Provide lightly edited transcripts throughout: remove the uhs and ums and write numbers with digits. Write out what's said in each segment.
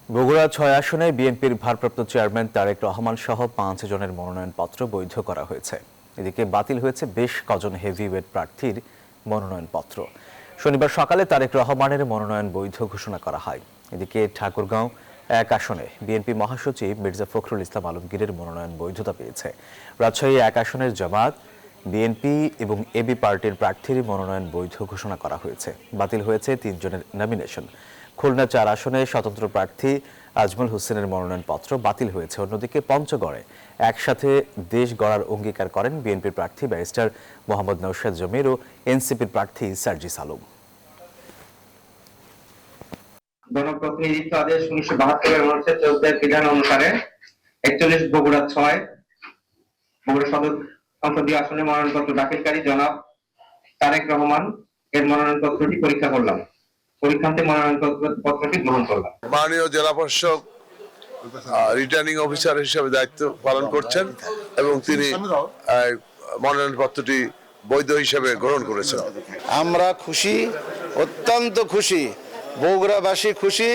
বগুড়া ৬ আসনে বিএনপির ভারপ্রাপ্ত চেয়ারম্যান তারেক রহমান সহ ৫ জনের মনোনয়নপত্র বৈধ করা হয়েছে। এদিকে বাতিল হয়েছে বেশ কজন হেভিওয়েট প্রার্থীর মনোনয়নপত্র। শনিবার সকালে তারেক রহমানের মনোনয়ন বৈধ ঘোষণা করা হয়। এদিকে ঠাকুরগাঁও ১ আসনে বিএনপি মহাসচিব মির্জা ফখরুল ইসলাম আলমগীরের মনোনয়ন বৈধতা পেয়েছে। রাজশাহী ১ আসনের জামায়াত, বিএনপি এবং এবি পার্টির প্রার্থীর মনোনয়ন বৈধ ঘোষণা করা হয়েছে। বাতিল হয়েছে ৩ জনের নমিনেশন। খুলনা ৪ আসনে স্বতন্ত্র প্রার্থী আজমল হোসেনের মনোনয়নপত্র বাতিল হয়েছে। অন্যদিকে পঞ্চগড়ে একসাথে দেশ গড়ার অঙ্গীকার করেন বিএনপির প্রার্থী ব্যারিস্টার মোহাম্মদ নওশাদ জমির ও এনসিপির প্রার্থী সার্জিস আলম। গণপ্রতিনিধিত্ব আদেশ ১৯৭২-এর অনুচ্ছেদ ১৪ বিধান অনুসারে ৪১ বগুড়া ৬ বগুড়া সদর সংসদীয় আসনে মনোনয়নপত্র দাখিলকারী জনাব তারেক রহমান এর মনোনয়নপত্রটি পরীক্ষা করলাম। পরীক্ষান্তে মনোনয়নপত্রটি গ্রহণ করলাম। মাননীয় জেলা প্রশাসক রিটার্নিং অফিসার হিসেবে দায়িত্ব পালন করছেন এবং তিনি মনোনয়নপত্রটি বৈধ হিসেবে গ্রহণ করেছেন। আমরা খুশি, অত্যন্ত খুশি, বগুড়াবাসী খুশি।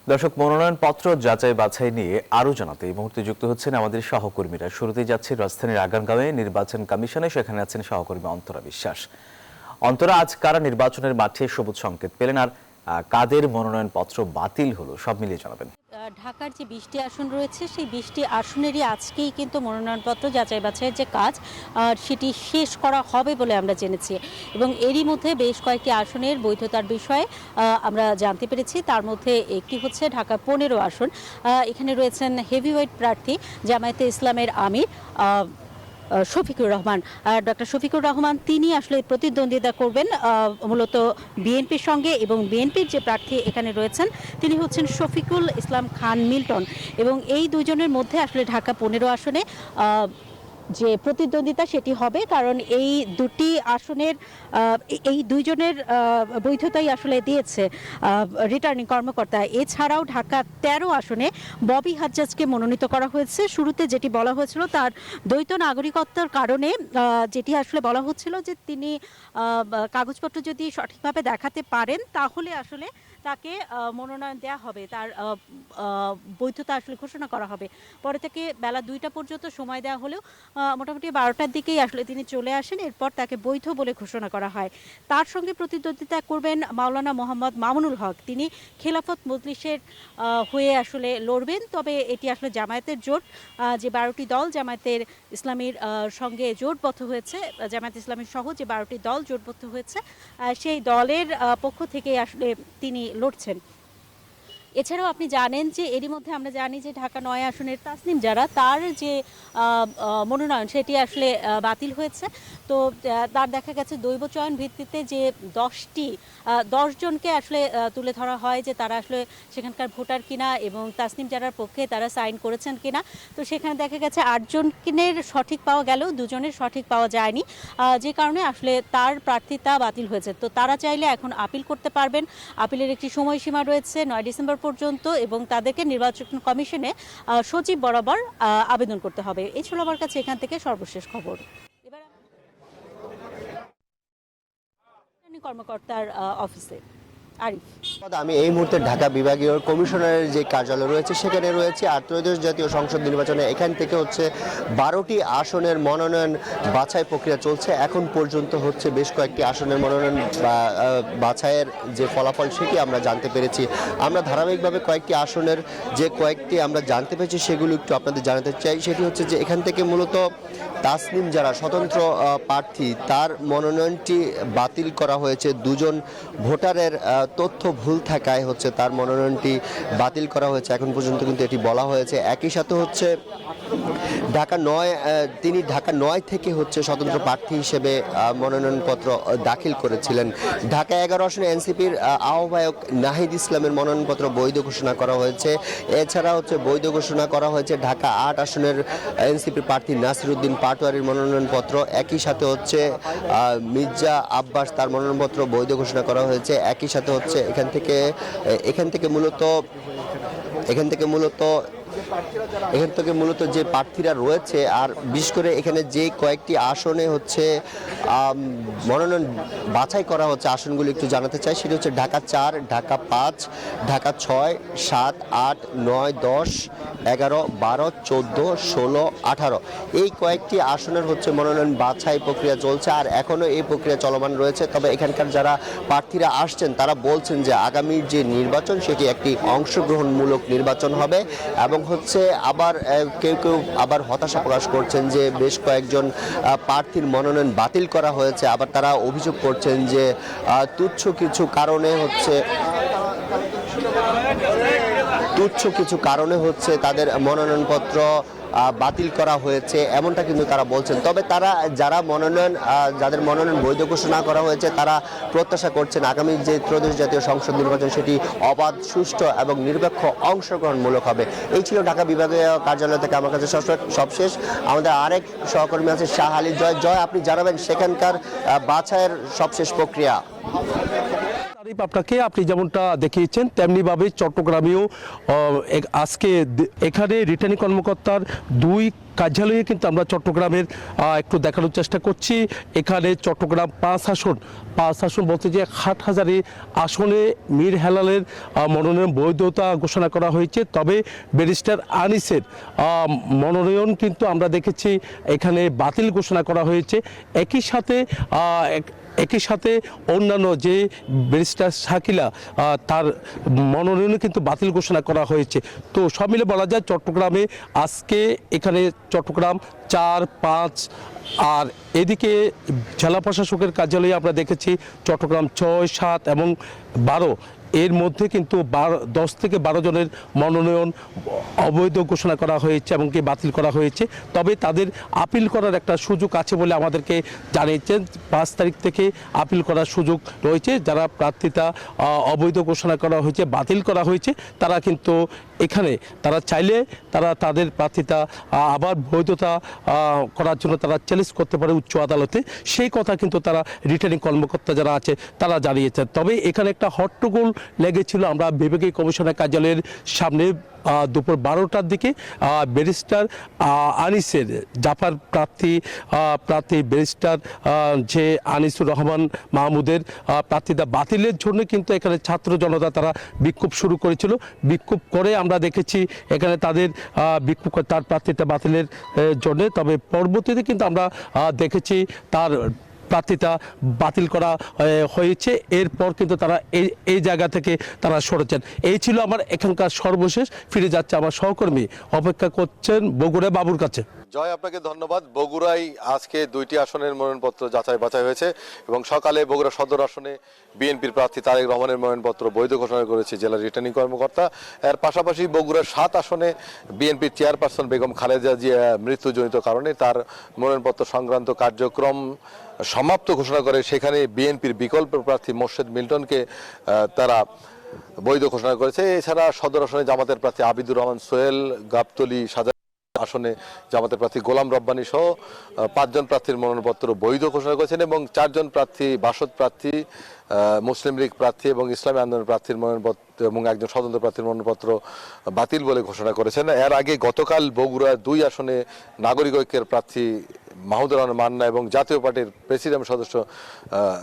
দর্শক, মনোনয়নপত্র যাচাই বাছাই নিয়ে আরো জানাতে এই মুহূর্তে যুক্ত হচ্ছেন আমাদের সহকর্মীরা। শুরুতেই যাচ্ছে রাজধানীর আগারগাঁওয়ে নির্বাচন কমিশনে, সেখানে আছেন সহকর্মী অন্তরা বিশ্বাস। অন্তরা, আজ কারা নির্বাচনের মাঠে সবুজ সংকেত পেলেন আর কাদের মনোনয়নপত্র বাতিল হলো, সব মিলিয়ে জানাবেন। ঢাকার যে 20টি আসন রয়েছে সেই 20টি আসনেরই আজকেই কিন্তু মনোনয়নপত্র যাচাই বাছাইয়ের যে কাজ সেটি শেষ করা হবে বলে আমরা জেনেছি এবং এরই মধ্যে বেশ কয়েকটি আসনের বৈধতার বিষয়ে আমরা জানতে পেরেছি। তার মধ্যে একটি হচ্ছে ঢাকা 15 আসন। এখানে রয়েছেন হেভিওয়েট প্রার্থী জামায়াতে ইসলামের আমির শফিকুর রহমান। ডক্টর শফিকুর রহমান তিনি আসলে প্রতিদ্বন্দ্বিতা করবেন মূলত বিএনপির সঙ্গে এবং বিএনপির যে প্রার্থী এখানে রয়েছেন তিনি হচ্ছেন শফিকুল ইসলাম খান মিল্টন এবং এই দুজনের মধ্যে আসলে ঢাকা 15 আসনে যে প্রতিদ্বন্দ্বিতা সেটি হবে, কারণ এই দুটি আসনের এই দুইজনের বৈধতাই আসলে দিয়েছে রিটার্নিং কর্মকর্তা। এছাড়াও ঢাকা 13 আসনে ববি হাজ্জাজকে মনোনীত করা হয়েছে। শুরুতে যেটি বলা হয়েছিল তার দ্বৈত নাগরিকত্বের কারণে যেটি আসলে বলা হচ্ছিল যে তিনি কাগজপত্র যদি সঠিকভাবে দেখাতে পারেন তাহলে আসলে তাকে মনোনয়ন দেওয়া হবে, তার বৈধতা আসলে ঘোষণা করা হবে। পরে থেকে বেলা 2টা পর্যন্ত সময় দেওয়া হলেও মোটামুটি 12টার দিকেই আসলে তিনি চলে আসেন। এরপর তাকে বৈধ বলে ঘোষণা করা হয়। তার সঙ্গে প্রতিদ্বন্দ্বিতা করবেন মাওলানা মোহাম্মদ মামুনুল হক। তিনি খেলাফত মজলিসের হয়ে আসলে লড়বেন। তবে এটি আসলে জামায়াতের জোট, যে 12টি দল জামায়াতের ইসলামীর সঙ্গে জোটবদ্ধ হয়েছে, জামায়াত ইসলামীর সহ যে 12টি দল জোটবদ্ধ হয়েছে সেই দলের পক্ষ থেকে আসলে তিনি লড়ছেন। এছাড়াও আপনি জানেন যে এরই মধ্যে আমরা জানি যে ঢাকা 9 আসনের তাসনিম যারা তার যে মনোনয়ন সেটি আসলে বাতিল হয়েছে। তো তার দেখা গেছে দৈব চয়ন ভিত্তিতে যে 10 জনকে আসলে তুলে ধরা হয় যে তারা আসলে সেখানকার ভোটার কিনা এবং তাসনিম যারার পক্ষে তারা সাইন করেছেন কিনা। তো সেখানে দেখা গেছে 8 জনের সঠিক পাওয়া গেলেও 2 জনের সঠিক পাওয়া যায়নি, যে কারণে আসলে তার প্রার্থিতা বাতিল হয়েছে। তো তারা চাইলে এখন আপিল করতে পারবেন। আপিলের একটি সময়সীমা রয়েছে 9 ডিসেম্বর পর্যন্ত এবং তাদেরকে নির্বাচন কমিশনে সচিব বরাবর আবেদন করতে হবে। এই ছিল আমার কাছে এখান থেকে সর্বশেষ খবর। এবার কর্মকর্তার অফিসে আরিফ। আমি এই মুহূর্তে ঢাকা বিভাগীয় কমিশনারের যে কার্যালয় রয়েছে সেখানে রয়েছে। আর ত্রয়োদশ জাতীয় সংসদ নির্বাচনে এখান থেকে হচ্ছে 12টি আসনের মনোনয়ন বাছাই প্রক্রিয়া চলছে। এখন পর্যন্ত হচ্ছে বেশ কয়েকটি আসনের মনোনয়ন বাছাইয়ের যে ফলাফল সেটি আমরা জানতে পেরেছি। আমরা ধারাবাহিকভাবে কয়েকটি আসনের যে কয়েকটি আমরা জানতে পেরেছি সেগুলো একটু আপনাদের জানাতে চাই। সেটি হচ্ছে যে এখান থেকে মূলত তাসনিম যারা স্বতন্ত্র প্রার্থী তার মনোনয়নটি বাতিল করা হয়েছে। 2 জন ভোটারের তথ্য ভুল থাকায় হচ্ছে তার মনোনয়নটি বাতিল করা হয়েছে, এখন পর্যন্ত কিন্তু এটি বলা হয়েছে। একই সাথে হচ্ছে তিনি ঢাকা 9 থেকে হচ্ছে স্বতন্ত্র প্রার্থী হিসেবে মনোনয়নপত্র দাখিল করেছিলেন। ঢাকা 11 আসনে এনসিপির আহ্বায়ক নাহিদ ইসলামের মনোনয়নপত্র বৈধ ঘোষণা করা হয়েছে। এছাড়া হচ্ছে বৈধ ঘোষণা করা হয়েছে ঢাকা 8 আসনের এনসিপির প্রার্থী নাসিরউদ্দিন পাটোয়ারির মনোনয়নপত্র। একই সাথে হচ্ছে মির্জা আব্বাস তার মনোনয়নপত্র বৈধ ঘোষণা করা হয়েছে। একই সাথে হচ্ছে এখান থেকে মূলত এখান থেকে মূলত যে প্রার্থীরা রয়েছে, আর বিশেষ করে এখানে যে কয়েকটি আসনে হচ্ছে মনোনয়ন বাছাই করা হচ্ছে, আসনগুলি একটু জানাতে চাই। সেটি হচ্ছে ঢাকা 4, ঢাকা 5, ঢাকা 6, 7, 8, 9, 10, 11, 12, 14, 16, 18 এই কয়েকটি আসনের হচ্ছে মনোনয়ন বাছাই প্রক্রিয়া চলছে, আর এখনও এই প্রক্রিয়া চলমান রয়েছে। তবে এখানকার যারা প্রার্থীরা আসছেন তারা বলছেন যে আগামীর যে নির্বাচন সেটি একটি অংশগ্রহণমূলক নির্বাচন হবে, এবং হচ্ছে আবার কেউ কেউ আবার হতাশা প্রকাশ করছেন যে বেশ কয়েকজন প্রার্থীর মনোনয়ন বাতিল করা হয়েছে। আবার তারা অভিযোগ করছেন যে তুচ্ছ কিছু কারণে হচ্ছে তাদের মনোনয়নপত্র বাতিল করা হয়েছে, এমনটা কিন্তু তারা বলছেন। তবে তারা যাদের মনোনয়ন বৈধ ঘোষণা করা হয়েছে তারা প্রত্যাশা করছেন আগামী যে ত্রয়োদশ জাতীয় সংসদ নির্বাচন সেটি অবাধ, সুষ্ঠু এবং নিরপেক্ষ অংশগ্রহণমূলক হবে। এই ছিল ঢাকা বিভাগীয় কার্যালয় থেকে আমার কাছে সবশেষ। আমাদের আরেক সহকর্মী আছে শাহ আলী জয়, আপনি জানাবেন সেখানকার বাছাইয়ের সবশেষ প্রক্রিয়া। আপনাকে আপনি যেমনটা দেখিয়েছেন তেমনিভাবে চট্টগ্রামেও আজকে এখানে রিটার্নিং কর্মকর্তার 2 কার্যালয়ে কিন্তু আমরা চট্টগ্রামের একটু দেখানোর চেষ্টা করছি। এখানে চট্টগ্রাম 5 আসন বলতে যে হাটহাজারী আসনে মীর হেলালের মনোনয়ন বৈধতা ঘোষণা করা হয়েছে। তবে ব্যারিস্টার আনিসের মনোনয়ন কিন্তু আমরা দেখেছি এখানে বাতিল ঘোষণা করা হয়েছে। একই সাথে অন্যান্য যে ব্যারিস্টার শাকিলা তার মনোনয়ন কিন্তু বাতিল ঘোষণা করা হয়েছে। তো সব মিলে বলা যায় চট্টগ্রামে আজকে এখানে চট্টগ্রাম 4, 5 আর এদিকে জেলা প্রশাসকের কার্যালয়ে আমরা দেখেছি চট্টগ্রাম 6, 7 এবং 12 এর মধ্যে কিন্তু 10 থেকে 12 জনের মনোনয়ন অবৈধ ঘোষণা করা হয়েছে এবং কি বাতিল করা হয়েছে। তবে তাদের আপিল করার একটা সুযোগ আছে বলে আমাদেরকে জানিয়েছেন। 5 তারিখ থেকে আপিল করার সুযোগ রয়েছে। যারা প্রার্থিতা অবৈধ ঘোষণা করা হয়েছে, বাতিল করা হয়েছে, তারা কিন্তু এখানে তারা চাইলে তাদের প্রার্থিতা আবার বৈধতা করার জন্য তারা চ্যালেঞ্জ করতে পারে উচ্চ আদালতে। সেই কথা কিন্তু তারা রিটার্নিং কর্মকর্তা যারা আছে তারা জানিয়েছেন। তবে এখানে একটা হট্টগোল লেগেছিল। আমরা বিভাগীয় কমিশনার কার্যালয়ের সামনে দুপুর 12টার দিকে ব্যারিস্টার আনিসের জাফার প্রার্থী ব্যারিস্টার যে আনিসুর রহমান মাহমুদের প্রার্থিতা বাতিলের জন্য কিন্তু এখানে ছাত্র জনতা তারা বিক্ষোভ শুরু করেছিল। বিক্ষোভ করে আমরা দেখেছি এখানে তাদের বিক্ষোভ করে তার প্রার্থিতা বাতিলের জন্য। তবে পরবর্তীতে কিন্তু আমরা দেখেছি তার প্রার্থিতা বাতিল করা হয়েছে। এরপর কিন্তু তারা এই জায়গা থেকে তারা সরেছেন। এই ছিল আমার এখানকার সর্বশেষ। ফিরে যাচ্ছে আমার সহকর্মী, অপেক্ষা করছেন বগুড়া বাবুর কাছে। জয়, আপনাকে ধন্যবাদ। বগুড়ায় আজকে 2টি আসনের মনোনয়নপত্র যাচাই বাছাই হয়েছে এবং সকালে বগুড়া সদর আসনে বিএনপির প্রার্থী তারেক রহমানের মনোনয়নপত্র বৈধ ঘোষণা করেছে জেলা রিটার্নিং কর্মকর্তা। এর পাশাপাশি বগুড়ার 7 আসনে বিএনপির চেয়ারপারসন বেগম খালেদা জিয়া মৃত্যুজনিত কারণে তার মনোনয়নপত্র সংক্রান্ত কার্যক্রম সমাপ্ত ঘোষণা করে সেখানে বিএনপির বিকল্প প্রার্থী মোর্শেদ মিল্টনকে তারা বৈধ ঘোষণা করেছে। এছাড়া সদর আসনে জামাতের প্রার্থী আবিদুর রহমান সোহেল, গাবতলী আসনে জামাতের প্রার্থী গোলাম রব্বানী সহ 5 জন প্রার্থীর মনোনয়নপত্র বৈধ ঘোষণা করেছেন এবং 4 জন প্রার্থী, বাসদ প্রার্থী, মুসলিম লীগ প্রার্থী এবং ইসলামী আন্দোলন প্রার্থীর মনোনয়নপত্র এবং একজন স্বতন্ত্র প্রার্থীর মনোনয়নপত্র বাতিল বলে ঘোষণা করেছেন। এর আগে গতকাল বগুড়ার 2 আসনে নাগরিক ঐক্যের প্রার্থী মাহমুদুর রহমান মান্না এবং জাতীয় পার্টির প্রেসিডিয়াম সদস্য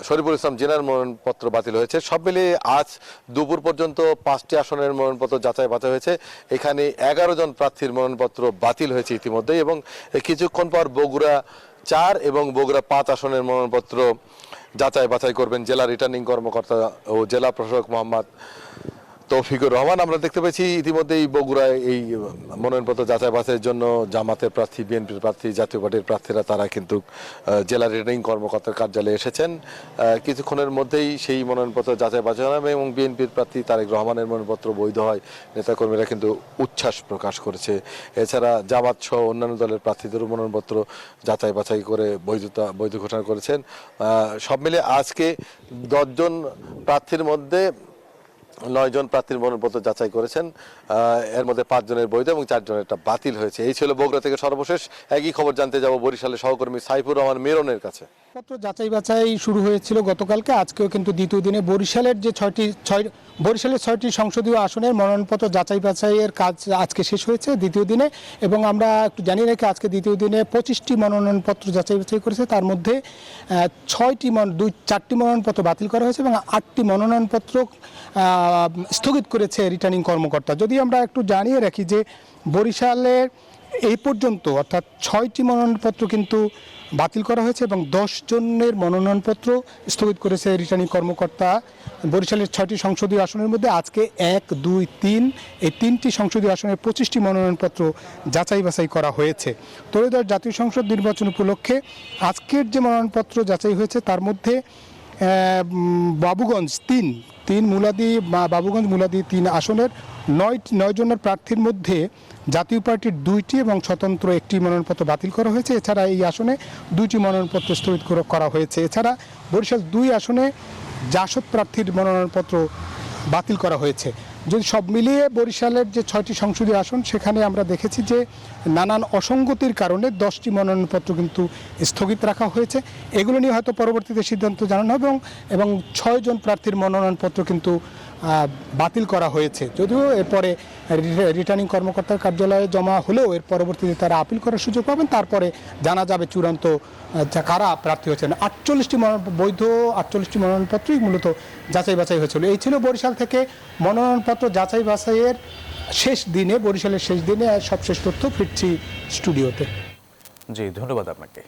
শরীফুল ইসলাম জিনার মনোনয়নপত্র বাতিল হয়েছে। সব মিলিয়ে আজ দুপুর পর্যন্ত 5টি আসনের মনোনয়নপত্র যাচাই বাছাই হয়েছে। এখানে 11 জন প্রার্থীর মনোনয়নপত্র বাতিল হয়েছে ইতিমধ্যেই এবং কিছুক্ষণ পর বগুড়া 4 এবং বগুড়া 5 আসনের মনোনয়নপত্র যাচাই বাছাই করবেন জেলা রিটার্নিং কর্মকর্তা ও জেলা প্রশাসক মোহাম্মদ তৌফিকুর রহমান। আমরা দেখতে পেয়েছি ইতিমধ্যেই বগুড়ায় এই মনোনয়নপত্র যাচাই বাছাইয়ের জন্য জামাতের প্রার্থী, বিএনপির প্রার্থী, জাতীয় পার্টির প্রার্থীরা তারা কিন্তু জেলা রিটার্নিং কর্মকর্তার কার্যালয়ে এসেছেন। কিছুক্ষণের মধ্যেই সেই মনোনয়নপত্র যাচাই বাছাই হবে এবং বিএনপির প্রার্থী তারেক রহমানের মনোনয়নপত্র বৈধ হয়। নেতাকর্মীরা কিন্তু উচ্ছ্বাস প্রকাশ করেছে। এছাড়া জামাত সহ অন্যান্য দলের প্রার্থীদেরও মনোনয়নপত্র যাচাই বাছাই করে বৈধ ঘোষণা করেছেন। সব মিলে আজকে 10 জন প্রার্থীর মধ্যে 9 জন প্রার্থীর মনোনয়নপত্র যাচাই করেছেন। এর মধ্যে 5 জনের বৈধ এবং 4 জনেরটা বাতিল হয়েছে। এই ছিল বগুড়া থেকে সর্বশেষ। একই খবর জানতে যাব বরিশালের সহকর্মী সাইফুর রহমান মেরনের কাছে। পত্র যাচাই বাছাই শুরু হয়েছিল গতকালকে, আজকেও কিন্তু দ্বিতীয় দিনে বরিশালের যে বরিশালের 6টি সংসদীয় আসনের মনোনয়নপত্র যাচাই বাছাইয়ের কাজ আজকে শেষ হয়েছে দ্বিতীয় দিনে। এবং আমরা একটু জানিয়ে রাখি, আজকে দ্বিতীয় দিনে 25টি মনোনয়নপত্র যাচাই বাছাই করেছে। তার মধ্যে 4টি মনোনয়নপত্র বাতিল করা হয়েছে এবং 8টি মনোনয়নপত্র স্থগিত করেছে রিটার্নিং কর্মকর্তা। যদি আমরা একটু জানিয়ে রাখি যে বরিশালের এই পর্যন্ত অর্থাৎ 6টি মনোনয়নপত্র কিন্তু বাতিল করা হয়েছে এবং 10 জনের মনোনয়নপত্র স্থগিত করেছে রিটার্নিং কর্মকর্তা। বরিশালের 6টি সংসদীয় আসনের মধ্যে আজকে 1, 2, 3 এই 3টি সংসদীয় আসনের 25টি মনোনয়নপত্র যাচাই বাছাই করা হয়েছে। ত্রয়োদশ জাতীয় সংসদ নির্বাচন উপলক্ষে আজকের যে মনোনয়নপত্র যাচাই হয়েছে তার মধ্যে বাবুগঞ্জ বাবুগঞ্জ মুলাদি 3 আসনের 9 জনের প্রার্থীর মধ্যে জাতীয় পার্টির 2টি এবং স্বতন্ত্র 1টি মনোনয়নপত্র বাতিল করা হয়েছে। এছাড়া এই আসনে 2টি মনোনয়নপত্র স্থগিত করা হয়েছে। এছাড়া বরিশাল 2 আসনে জাসদ প্রার্থীর মনোনয়নপত্র বাতিল করা হয়েছে। যদি সব মিলিয়ে বরিশালের যে 6টি সংসদীয় আসন সেখানে আমরা দেখেছি যে নানান অসঙ্গতির কারণে 10টি মনোনয়নপত্র কিন্তু স্থগিত রাখা হয়েছে। এগুলো নিয়ে হয়তো পরবর্তীতে সিদ্ধান্ত জানানো হবে এবং 6 জন প্রার্থীর মনোনয়নপত্র কিন্তু বাতিল করা হয়েছে। যদিও এরপরে রিটার্নিং কর্মকর্তার কার্যালয়ে জমা হলেও এর পরবর্তীতে তারা আপিল করার সুযোগ পাবেন, তারপরে জানা যাবে চূড়ান্ত কারা প্রার্থী হচ্ছেন। 48টি বৈধ 48টি মনোনয়নপত্রই মূলত যাচাই বাছাই হয়েছিল। এই ছিল বরিশাল থেকে মনোনয়নপত্র যাচাই বাছাইয়ের শেষ দিনে, বরিশালের শেষ দিনে সবশেষ তথ্য। ফিরছি স্টুডিওতে। জি, ধন্যবাদ আপনাকে।